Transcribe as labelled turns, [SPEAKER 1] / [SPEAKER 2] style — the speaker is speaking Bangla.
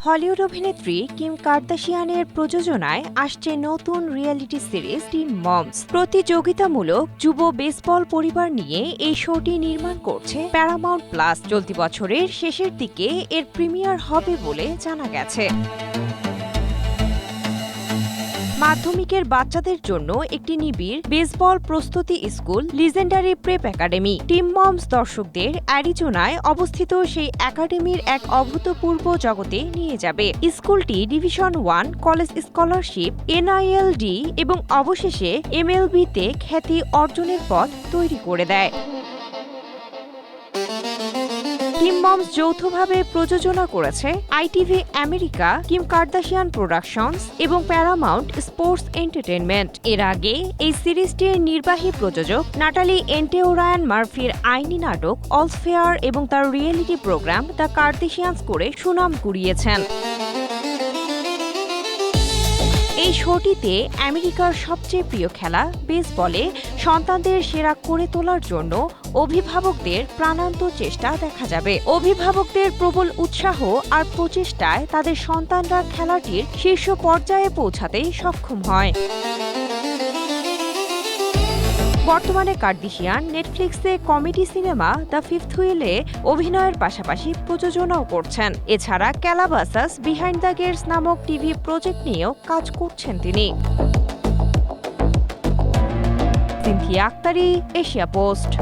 [SPEAKER 1] হলিউড অভিনেত্রী কিম কার্দাশিয়ানের প্রযোজনায় আসছে নতুন রিয়েলিটি সিরিজ টিন মমস। প্রতিযোগিতামূলক যুব বেসবল পরিবার নিয়ে এই শোটি নির্মাণ করছে প্যারামাউন্ট প্লাস। চলতি বছরের শেষের দিকে এর প্রিমিয়ার হবে বলে জানা গেছে। মাধ্যমিকের বাচ্চাদের জন্য একটি নিবিড় বেসবল প্রস্তুতি school legendary prep academy team moms দর্শকদের অ্যারিজোনায় অবস্থিত সেই একাডেমির এক অভূতপূর্ব জগতে নিয়ে যাবে। স্কুলটি ডিভিশন 1 কলেজ স্কলারশিপ, NILD এবং অবশেষে MLB-তে খ্যাতি অর্জনের পথ তৈরি করে দেয়। টিম মমস যৌথভাবে প্রযোজনা করেছে ITV America, Kim Kardashian productions এবং প্যারামাউন্ট স্পোর্টস এন্টারটেইনমেন্ট। এর আগে এই সিরিজটির নির্বাহী প্রযোজক নাটালি এন্টেওরায়ান মার্ফির আইনি নাটক অলস ফেয়ার এবং তার রিয়েলিটি প্রোগ্রাম দ্য কার্দাশিয়ানস করে সুনাম কুড়িয়েছেন। এই শোটিতে আমেরিকার সবচেয়ে প্রিয় খেলা বেসবলে সন্তানদের সেরা করে তোলার জন্য অভিভাবকদের প্রাণান্ত চেষ্টা দেখা যাবে। অভিভাবকদের প্রবল উৎসাহ আর প্রচেষ্টায় তাদের সন্তানরা খেলাটির শীর্ষ পর্যায়ে পৌঁছাতে সক্ষম হয়। বর্তমানে কার্দাশিয়ান নেটফ্লিক্সে কমেডি সিনেমা দ্য ফিফথ হুইলে অভিনয়ের পাশাপাশি প্রযোজনাও করছেন। এছাড়া ক্যালাবাসাস বিহাইন্ড দ্য গেটস নামক টিভি প্রজেক্ট নিয়েও কাজ করছেন তিনি। Cynthia Akhtari, Asia post.